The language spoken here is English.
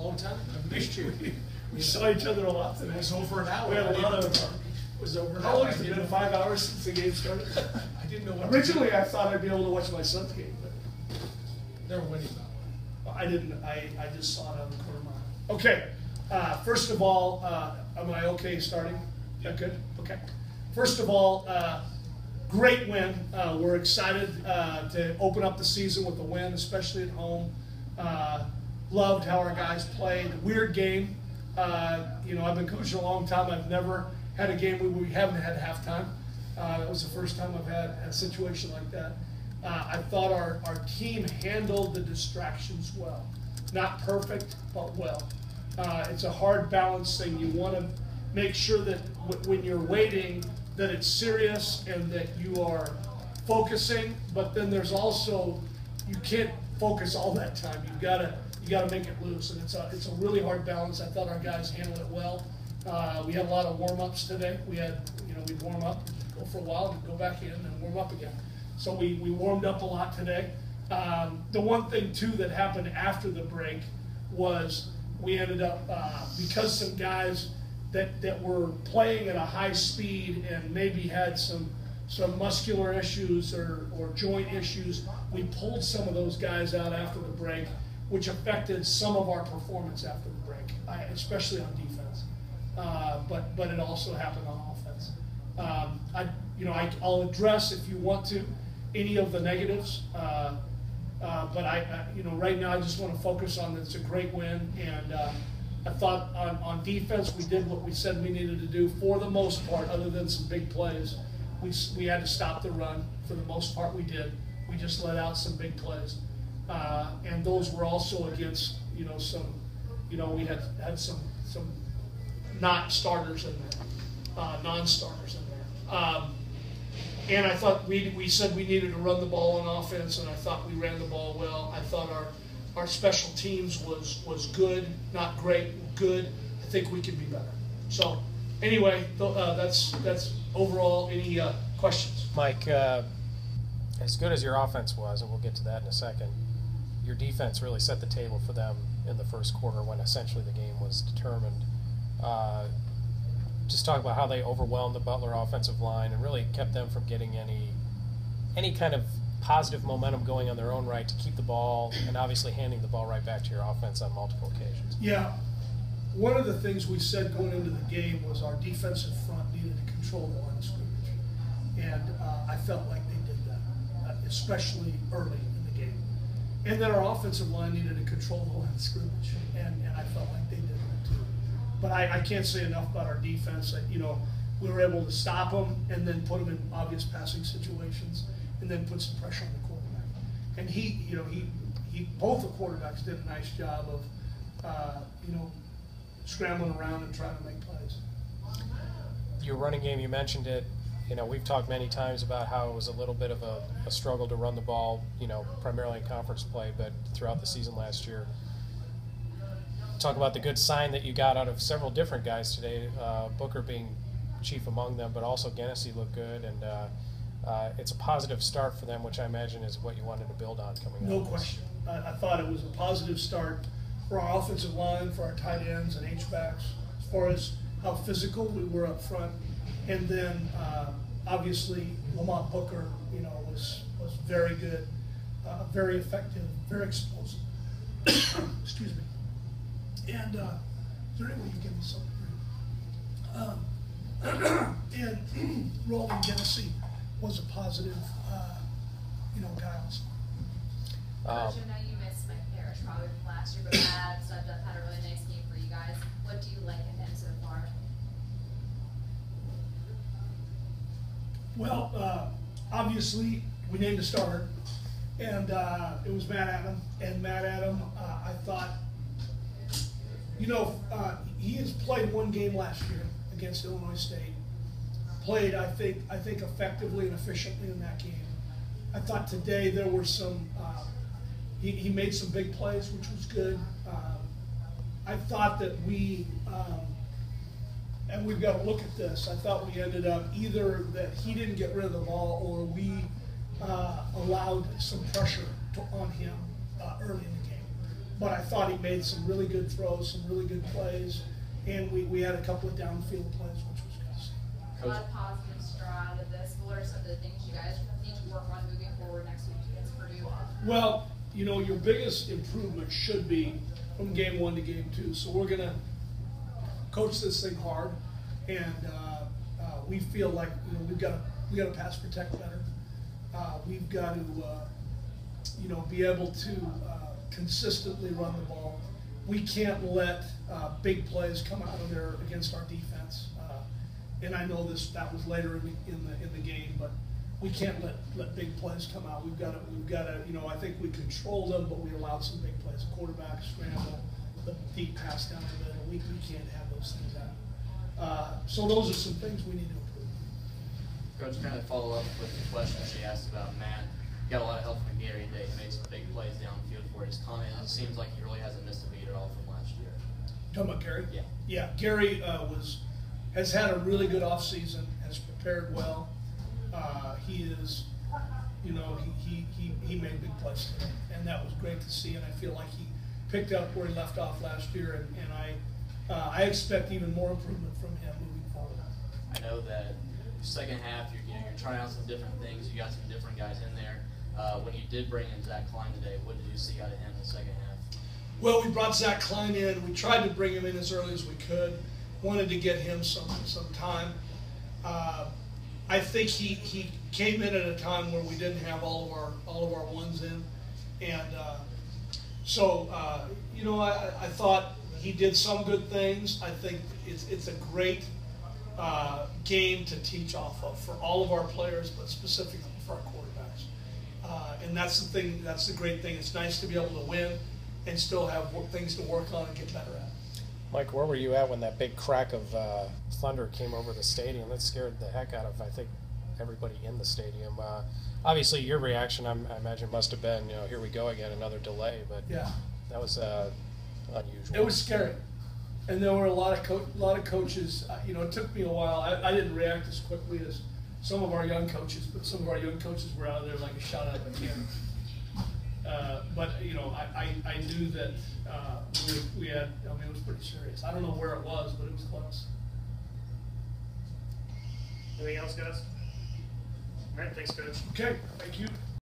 Long time. I've missed you. We saw each other a lot today. It was over an hour. We had a lot of. It was over an hour. How long has it been? 5 hours since the game started? I didn't know what. Originally, I thought I'd be able to watch my son's game, but They were winning that one. I didn't. I just saw it on the corner of my eye. Okay. First of all, am I okay starting? Is that good? Okay. First of all, great win. We're excited to open up the season with a win, especially at home. Loved how our guys played. Weird game. You know, I've been coaching a long time. I've never had a game where we haven't had halftime. That was the first time I've had a situation like that. I thought our team handled the distractions well. Not perfect, but well. It's a hard balance thing. You want to make sure that when you're waiting, that it's serious and that you are focusing. But then there's also, you can't focus all that time. You gotta make it loose, and it's a really hard balance. I thought our guys handled it well. We had a lot of warm-ups today. We'd warm up, go for a while, and go back in and warm up again. So we warmed up a lot today. The one thing too that happened after the break was we ended up because some guys that were playing at a high speed and maybe had some muscular issues or joint issues, we pulled some of those guys out after the break, which affected some of our performance after the break, especially on defense. But it also happened on offense. I'll address, if you want to, any of the negatives. But right now I just want to focus on it's a great win, and I thought on defense we did what we said we needed to do for the most part, other than some big plays. We had to stop the run. For the most part we did. We just let out some big plays. And those were also against, we had some not starters in there, non-starters in there. And I thought we said we needed to run the ball on offense, and I thought we ran the ball well. I thought our special teams was good, not great, good. I think we could be better. So anyway, that's overall. Any questions? Mike, as good as your offense was, and we'll get to that in a second, your defense really set the table for them in the first quarter when essentially the game was determined. Just talk about how they overwhelmed the Butler offensive line and really kept them from getting any kind of positive momentum going on their own right to keep the ball and obviously handing the ball right back to your offense on multiple occasions. Yeah. One of the things we said going into the game was our defensive front needed to control the line of scrimmage. And I felt like they did that, especially early in the game. And then our offensive line needed to control the line of scrimmage. And I felt like they did that too. But I can't say enough about our defense. We were able to stop them and then put them in obvious passing situations and then put some pressure on the quarterback. And both the quarterbacks did a nice job of, scrambling around and trying to make plays. Your running game, you mentioned it. We've talked many times about how it was a little bit of a struggle to run the ball, primarily in conference play, but throughout the season last year. Talk about the good sign that you got out of several different guys today, Booker being chief among them, but also Genesee looked good, and it's a positive start for them, which I imagine is what you wanted to build on coming out. No question. I thought it was a positive start for our offensive line, for our tight ends and H-backs, as far as how physical we were up front. And then, obviously, Lamont Booker, was very good, very effective, very explosive. Excuse me. And is there any way you give me something? And Rolling Genesee was a positive, guy also. Coach, I know you missed Mike Parrish probably from last year, but Matt stepped up, had a really nice game for you guys. What do you like in him so far? Well, obviously, we named a starter, and it was Matt Adam. And Matt Adam, I thought, he has played one game last year against Illinois State. Played, I think effectively and efficiently in that game. I thought today there were some. He made some big plays, which was good. I thought that and we've got to look at this. I thought we ended up either that he didn't get rid of the ball or we allowed some pressure on him early in the game. but I thought he made some really good throws, some really good plays, and we had a couple of downfield plays, which was good. A lot of positives to draw out of this. What are some of the things you guys need to work on moving forward next week against Purdue? Well, you know, your biggest improvement should be from game 1 to game 2. So we're gonna coach this thing hard, and we feel like, you know, we got to pass protect better. We've got to you know, be able to consistently run the ball. We can't let big plays come out of there against our defense. And I know that was later in the game, but we can't let big plays come out. We've got to, you know, I think we controlled them, but we allowed some big plays. Quarterback scramble, the deep pass down the middle. We can't have those things happen. So those are some things we need to improve. Coach, kind of follow up with the question she asked about Matt. You got a lot of help from Gary today. He made some big plays downfield for his comment. It seems like he really hasn't missed a beat at all from last year. Talking about Gary? Yeah. Yeah, Gary has had a really good offseason, has prepared well. He is, you know, he made big plays today, and that was great to see. And I feel like he picked up where he left off last year, and I expect even more improvement from him moving forward. I know that second half you're trying out some different things. You got some different guys in there. When you did bring in Zach Klein today, what did you see out of him in the second half? Well, we brought Zach Klein in. We tried to bring him in as early as we could. Wanted to get him some time. I think he came in at a time where we didn't have all of our ones in, and so you know, I thought he did some good things. I think it's a great game to teach off of for all of our players, but specifically for our quarterbacks. And that's the thing. That's the great thing. It's nice to be able to win and still have things to work on and get better at. Mike, where were you at when that big crack of thunder came over the stadium? That scared the heck out of, I think, everybody in the stadium. Obviously, your reaction, I imagine, must have been, you know, here we go again, another delay. But yeah, that was unusual. It was scary, and there were a lot of coaches. You know, it took me a while. I didn't react as quickly as some of our young coaches, but some of our young coaches were out there like a shot out of a cannon. But you know, I knew that we had. I mean, it was pretty serious. I don't know where it was, but it was close. Anything else, guys? All right, thanks, Coach. Okay, thank you.